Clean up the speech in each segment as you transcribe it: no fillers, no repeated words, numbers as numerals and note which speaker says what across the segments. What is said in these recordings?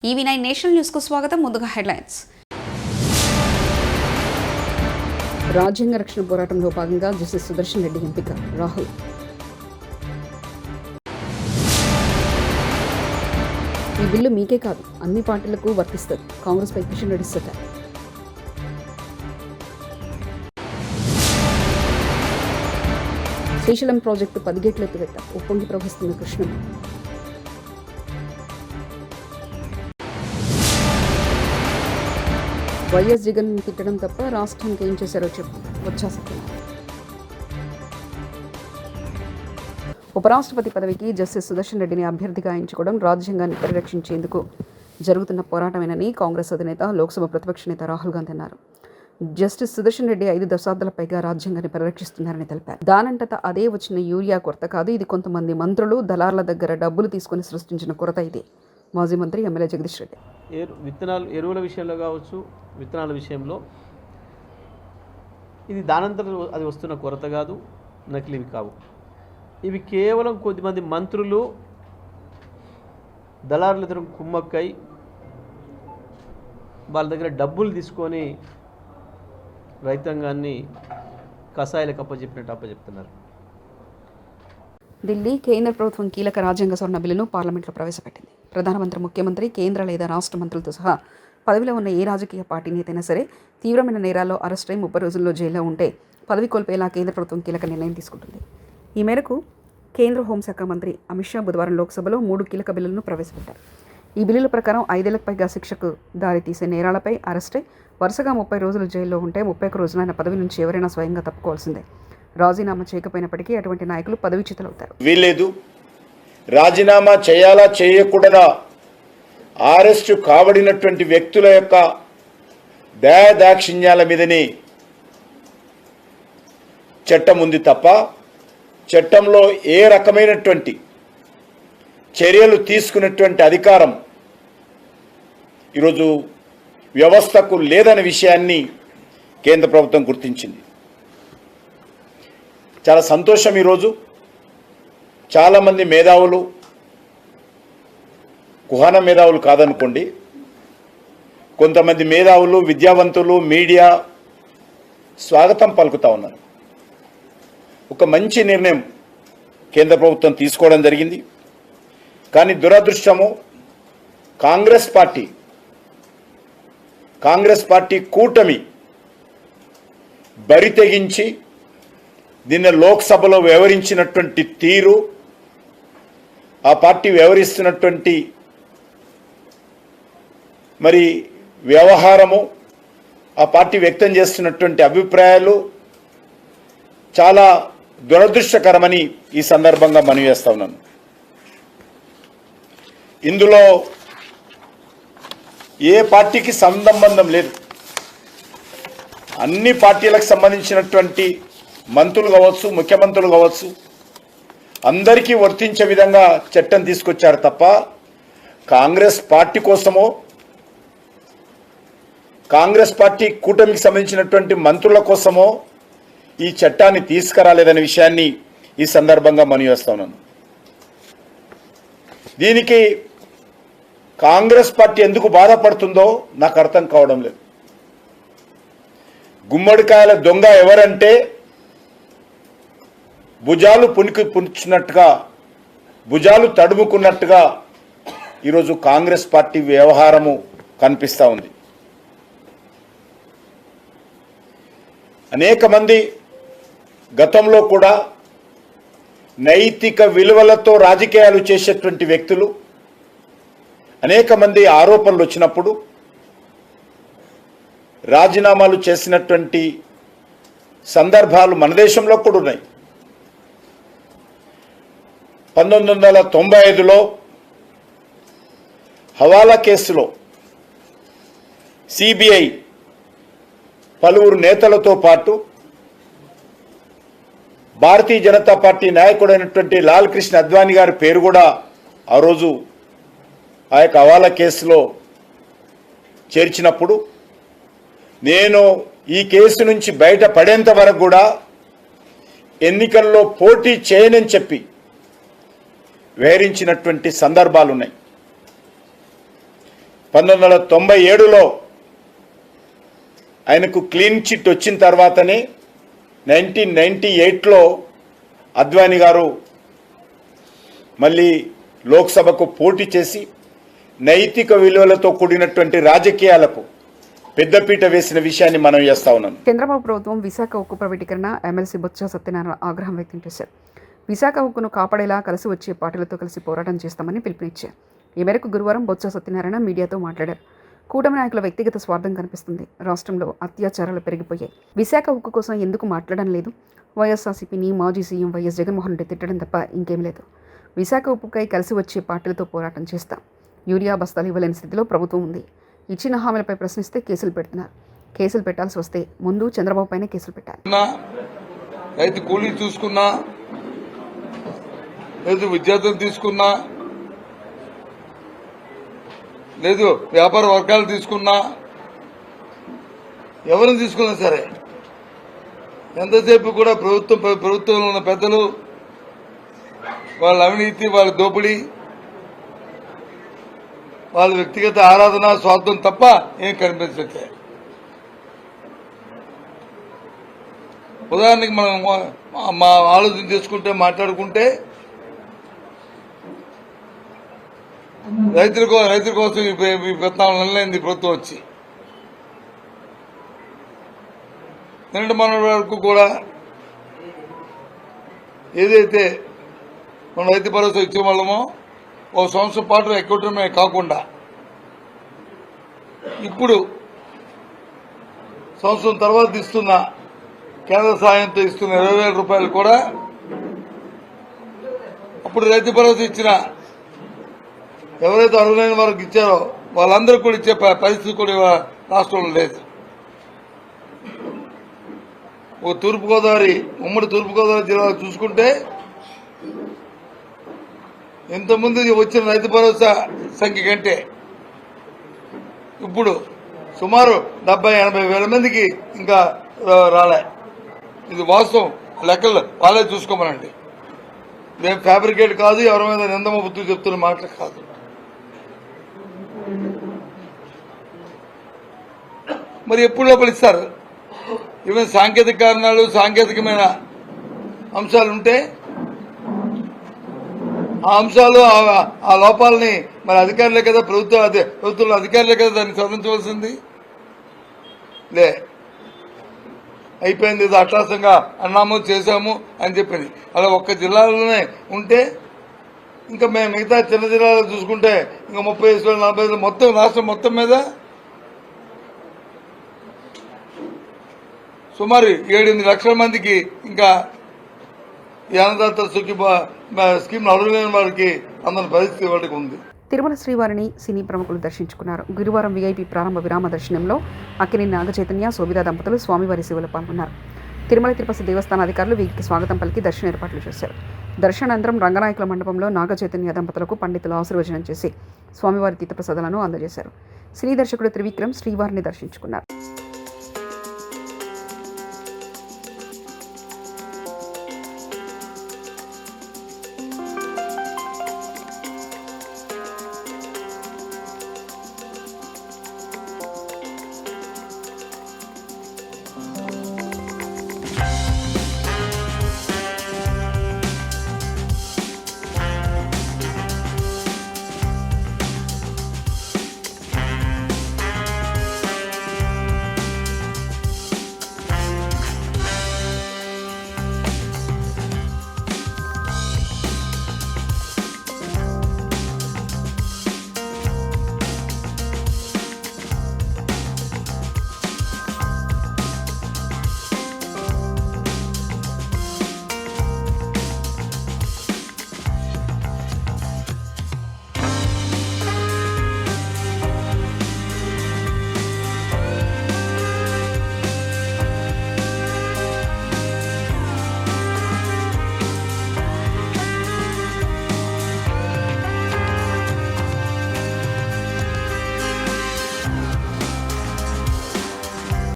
Speaker 1: EV9 national news కు స్వాగతం. ముందుగా హెడ్లైన్స్. రాజ్యాంగ రక్షణ పోరాటంలో భాగంగా జస్టిస్ సుదర్శన్ రెడ్డి ఎంపిక. రాహుల్. ఈ బిల్లు మీకే కాదు అన్ని పార్టీలకు వర్తిస్తుంది. కాంగ్రెస్ పై కిషన్ రెడ్డి సెటర్. శ్రీశైలం ప్రాజెక్టు 10 గేట్ల ఎత్తివేత. ఉప్పొంగి ప్రవహిస్తున్న కృష్ణమ్మ. వైఎస్ జగన్ తిట్టడం తప్ప రాష్ట్రానికి ఏం చేశారో చెప్పు. వచ్చా సత్యనారాయణ. ఉపరాష్ట్రపతి పదవికి జస్టిస్ సుదర్శన్ రెడ్డిని అభ్యర్థిగా ఎంచుకోవడం రాజ్యాంగాన్ని పరిరక్షించేందుకు జరుగుతున్న పోరాటమేనని కాంగ్రెస్ అధినేత, లోక్సభ ప్రతిపక్ష నేత రాహుల్ గాంధీ అన్నారు. జస్టిస్ సుదర్శన్ రెడ్డి 5 దశాబ్దాల పైగా రాజ్యాంగాన్ని పరిరక్షిస్తున్నారని తెలిపారు. దానంతట అదే వచ్చిన యూరియా కొరత కాదు, ఇది కొంతమంది మంత్రులు, దళార్ల దగ్గర డబ్బులు తీసుకుని సృష్టించిన కొరత ఇది. మాజీ మంత్రి ఎమ్మెల్యే జగదీష్ రెడ్డి.
Speaker 2: ఎరువుల విషయంలో కావచ్చు, విత్తనాల విషయంలో ఇది దానంతరం అది వస్తున్న కొరత కాదు, నకిలీవి కావు. ఇవి కేవలం కొద్దిమంది మంత్రులు, దళారులిద్దరు కుమ్మక్కై వాళ్ళ దగ్గర డబ్బులు తీసుకొని రైతాంగాన్ని కషాయాలకు అప్పచెప్తున్నారు.
Speaker 1: ఢిల్లీ కేంద్ర ప్రభుత్వం కీలక రాజ్యాంగ సవరణ బిల్లును పార్లమెంట్లో ప్రవేశపెట్టింది. ప్రధానమంత్రి, ముఖ్యమంత్రి, కేంద్ర లేదా రాష్ట్ర మంత్రులతో సహా పదవిలో ఉన్న ఏ రాజకీయ పార్టీ నేతైనా సరే తీవ్రమైన నేరాల్లో అరెస్ట్ అయి 30 రోజుల్లో జైల్లో ఉంటే పదవి కోల్పోయేలా కేంద్ర ప్రభుత్వం కీలక నిర్ణయం తీసుకుంటుంది. ఈ మేరకు కేంద్ర హోంశాఖ మంత్రి అమిత్ షా బుధవారం లోక్సభలో 3 కీలక బిల్లులను ప్రవేశపెట్టారు. ఈ బిల్లుల ప్రకారం 5 ఏళ్లకు పైగా శిక్షకు దారితీసే నేరాలపై అరెస్ట్ అయి వరుసగా 30 రోజులు జైల్లో ఉంటే 31 రోజున ఆయన పదవి నుంచి ఎవరైనా స్వయంగా తప్పుకోవాల్సిందే. రాజీనామా చేయకపోయినప్పటికీ అటువంటి నాయకులు పదవీచ్యుతులవుతారు.
Speaker 3: వీలేదు రాజీనామా చేయాలా చేయకూడదా, అరెస్టు కాబడినటువంటి వ్యక్తుల యొక్క దయాదాక్షిణ్యాల మీదనే చట్టం ఉంది తప్ప చట్టంలో ఏ రకమైనటువంటి చర్యలు తీసుకున్నటువంటి అధికారం ఈరోజు వ్యవస్థకు లేదనే విషయాన్ని కేంద్ర ప్రభుత్వం గుర్తించింది. చాలా సంతోషం. ఈరోజు చాలామంది మేధావులు, కుహాన మేధావులు కాదనుకోండి, కొంతమంది మేధావులు, విద్యావంతులు, మీడియా స్వాగతం పలుకుతా ఉన్నారు. ఒక మంచి నిర్ణయం కేంద్ర ప్రభుత్వం తీసుకోవడం జరిగింది. కానీ దురదృష్టము, కాంగ్రెస్ పార్టీ కూటమి బరి తెగించి దీన్ని లోక్సభలో వ్యవహరించినటువంటి తీరు, ఆ పార్టీ వ్యవహరిస్తున్నటువంటి మరి వ్యవహారము, ఆ పార్టీ వ్యక్తం చేస్తున్నటువంటి అభిప్రాయాలు చాలా దురదృష్టకరమని ఈ సందర్భంగా మనవి చేస్తా ఉన్నాను. ఇందులో ఏ పార్టీకి సంబంధం లేదు. అన్ని పార్టీలకు సంబంధించినటువంటి మంత్రులు కావచ్చు, ముఖ్యమంత్రులు కావచ్చు, అందరికీ వర్తించే విధంగా చట్టం తీసుకొచ్చారు తప్ప కాంగ్రెస్ పార్టీ కోసమో, కాంగ్రెస్ పార్టీ కూటమికి సంబంధించినటువంటి మంత్రుల కోసమో ఈ చట్టాన్ని తీసుకురాలేదనే విషయాన్ని ఈ సందర్భంగా మనవి చేస్తా ఉన్నాను. దీనికి కాంగ్రెస్ పార్టీ ఎందుకు బాధపడుతుందో నాకు అర్థం కావడం లేదు. గుమ్మడికాయల దొంగ ఎవరంటే భుజాలు పుంచినట్టుగా, భుజాలు తడుముకున్నట్టుగా ఈరోజు కాంగ్రెస్ పార్టీ వ్యవహారము కనిపిస్తూ ఉంది. అనేక మంది గతంలో కూడా నైతిక విలువలతో రాజకీయాలు చేసేటువంటి వ్యక్తులు, అనేక మంది ఆరోపణలు వచ్చినప్పుడు రాజీనామాలు చేసినటువంటి సందర్భాలు మన దేశంలో కూడా ఉన్నాయి. 1995లో హవాలా కేసులో సిబిఐ పలువురు నేతలతో పాటు భారతీయ జనతా పార్టీ నాయకుడైనటువంటి లాల్ కృష్ణ అద్వానీ గారి పేరు కూడా ఆ రోజు ఆ యొక్క హవాలా కేసులో చేర్చినప్పుడు నేను ఈ కేసు నుంచి బయటపడేంత వరకు కూడా ఎన్నికల్లో పోటీ చేయనని చెప్పి వేరించినటువంటి సందర్భాలు ఉన్నాయి. 1997లో ఆయనకు క్లీన్ చిట్ వచ్చిన తర్వాతనే 1998లో అద్వానీ గారు మళ్ళీ లోక్సభకు పోటీ చేసి నైతిక విలువలతో కూడినటువంటి రాజకీయాలకు పెద్దపీట వేసిన విషయాన్ని మనం చేస్తా ఉన్నాం.
Speaker 1: చంద్రబాబు ప్రభుత్వం విశాఖ ఉక్కు ప్రైవేటీకరణ ఎమ్మెల్సీ బొత్స సత్యనారాయణ ఆగ్రహం వ్యక్తం చేశారు. విశాఖ ఉక్కును కాపాడేలా కలిసి వచ్చే పార్టీలతో కలిసి పోరాటం చేస్తామని పిలుపునిచ్చారు. ఈ మేరకు గురువారం బొత్స సత్యనారాయణ మీడియాతో మాట్లాడారు. కూటమి నాయకుల వ్యక్తిగత స్వార్థం కనిపిస్తుంది. రాష్ట్రంలో అత్యాచారాలు పెరిగిపోయాయి. విశాఖ ఉక్కు కోసం ఎందుకు మాట్లాడడం లేదు? వైఎస్ఆర్సీపీని మాజీ సీఎం వైఎస్ జగన్మోహన్ రెడ్డి తిట్టడం తప్ప ఇంకేం లేదు. విశాఖ ఉక్కుకై కలిసి వచ్చే పార్టీలతో పోరాటం చేస్తాం. యూరియా బస్తాలు ఇవ్వలేని స్థితిలో ప్రభుత్వం ఉంది. ఇచ్చిన హామీలపై ప్రశ్నిస్తే కేసులు పెడుతున్నారు. కేసులు పెట్టాల్సి వస్తే ముందు చంద్రబాబు పైన కేసులు పెట్టాలి.
Speaker 4: రైతు కూలీ చూసుకున్నా, లేదు విద్యార్థులు తీసుకున్నా, లేదు వ్యాపార వర్గాలు తీసుకున్నా, ఎవరిని తీసుకున్నా సరే ఎంతసేపు కూడా ప్రభుత్వంలో ఉన్న పెద్దలు వాళ్ళ అవినీతి, వాళ్ళ దోపిడీ, వాళ్ళ వ్యక్తిగత ఆరాధన, స్వార్థం తప్ప ఏం కనిపించట్లేదు. ఉదాహరణకి మనం మా ఆలోచన చేసుకుంటే, మాట్లాడుకుంటే రైతుల కోసం ఈ 14 నెలలైంది ప్రభుత్వం వచ్చి. నిన్నటి మన వరకు కూడా ఏదైతే మనం రైతు భరోసా ఇచ్చే వాళ్ళమో ఓ సంవత్సరం పాటు ఎక్కడమే కాకుండా ఇప్పుడు సంవత్సరం తర్వాత ఇస్తున్న కేంద్ర సాయంతో ఇస్తున్న 20,000 రూపాయలు కూడా అప్పుడు రైతు భరోసా ఇచ్చిన ఎవరైతే అర్హులైన వారికి ఇచ్చారో వాళ్ళందరూ కూడా ఇచ్చే పరిస్థితి కూడా రాష్ట్రంలో లేదు. ఉమ్మడి తూర్పుగోదావరి జిల్లా చూసుకుంటే ఇంతకుముందు వచ్చిన రైతు భరోసా సంఖ్య కంటే ఇప్పుడు సుమారు 70-80 వేల మందికి ఇంకా రాలే. ఇది వాస్తవం, లెక్కలు వాళ్ళే చూసుకోమనండి. మేము ఫ్యాబ్రికేట్ కాదు, ఎవరి మీద నిందమ బుద్ధులు చెప్తున్న మాటలు కాదు. మరి ఎప్పుడు లోపల ఇస్తారు? ఈవెన్ సాంకేతిక కారణాలు, సాంకేతికమైన అంశాలు ఉంటే ఆ అంశాలు, ఆ లోపాలని మరి అధికారులే కదా, ప్రభుత్వంలో అధికారులే కదా దాన్ని సవరించవలసింది. అయిపోయింది, ఇది అట్లాసంగా అన్నాము, చేశాము అని చెప్పింది. అలా ఒక్క జిల్లాలోనే ఉంటే ఇంకా మేము మిగతా చిన్న జిల్లాలో చూసుకుంటే ఇంకా 30-40 మొత్తం రాష్ట్రం మొత్తం మీద సుమారు 7-8 లక్షల మందికి ఇంకా ఈ అన్నదాత స్కీమ్ అర్హులైన వారికి అందరి పరిస్థితి వాటికి ఉంది.
Speaker 1: తిరుమల శ్రీవారిని సినీ ప్రముఖులు దర్శించుకున్నారు. గురువారం వీఐపీ ప్రారంభ విరామ దర్శనంలో అక్కినేని నాగచైతన్య, శోభితా దంపతులు స్వామివారి సేవలో పాల్గొన్నారు. తిరుమల తిరుపతి దేవస్థాన అధికారులు వీరికి స్వాగతం పలికి దర్శన ఏర్పాట్లు చేశారు. దర్శనానంతరం రంగనాయకుల మండపంలో నాగచైతన్య దంపతులకు పండితులు ఆశీర్వచనం చేసి స్వామివారి తీర్థప్రసాదాలను అందజేశారు. సినీ దర్శకుడు త్రివిక్రమ్ శ్రీవారిని దర్శించుకున్నారు.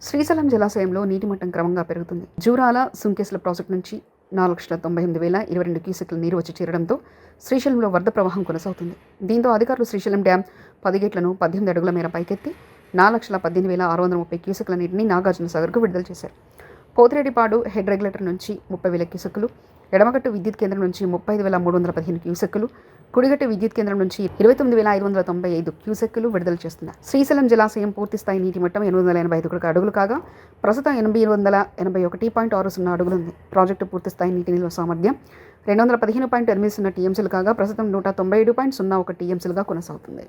Speaker 1: శ్రీశైలం జలాశయంలో నీటి మట్టం క్రమంగా పెరుగుతుంది. జూరాల సుంకేసుల ప్రాజెక్టు నుంచి 4,98,022 క్యూసెక్ల నీరు వచ్చి చేరడంతో శ్రీశైలంలో వరద ప్రవాహం కొనసాగుతుంది. దీంతో అధికారులు శ్రీశైలం డ్యాం 10 గేట్లను 18 అడుగుల మేర పైకెత్తి 4,18,630 క్యూసెక్ల నీటిని నాగార్జునసాగర్కు విడుదల చేశారు. పోతిరెడ్డిపాడు హెడ్ రెగ్యులేటర్ నుంచి 30,000 క్యూసెక్కులు, ఎడమగట్టు విద్యుత్ కేంద్రం నుంచి 35,315 క్యూసెక్కులు, కుడిగట్టు విద్యుత్ కేంద్రం నుంచి 29,595 క్యూసెక్కులు విడుదల చేస్తున్నారు. శ్రీశైలం జలాశయం పూర్తిస్థాయి నీటి మట్టం 885 అడుగులు కాగా ప్రస్తుతం 861.60 అడుగులు ఉంది. ప్రాజెక్టు పూర్తిస్థాయి నీటి నిల్వ సామర్థ్యం 215.80 టీఎంసీలు కాగా ప్రస్తుతం 197.01 టీఎంసీలుగా కొనసాగుతుంది.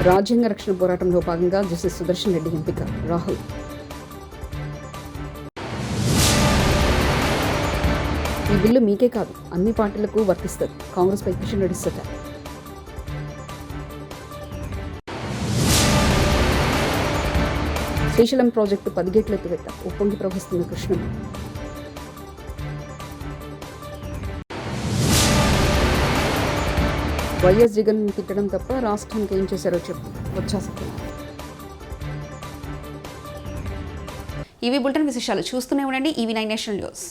Speaker 1: రాజ్యాంగ రక్షణ పోరాటంలో భాగంగా జస్టిస్ సుదర్శన్ రెడ్డి ఎంపిక. రాహుల్ ఈ బిల్లు మీకే కాదు అన్ని పార్టీలకు వర్తిస్తుంది. కాంగ్రెస్పై కిషన్ రెడ్డి సెటర్. శ్రీశైలం ప్రాజెక్టు 10 గేట్ల ఎత్తివేత ఉప్పొంగి ప్రవహిస్తున్న కృష్ణమ్మ. వైఎస్ జగన్ తిట్టడం తప్ప రాష్ట్రానికి ఏం చేశారో చెప్పు వచ్చేస్తుంది.
Speaker 5: ఇవి బులెటిన్ విశేషాలు. చూస్తూనే ఉండండి EV9 నేషనల్ న్యూస్.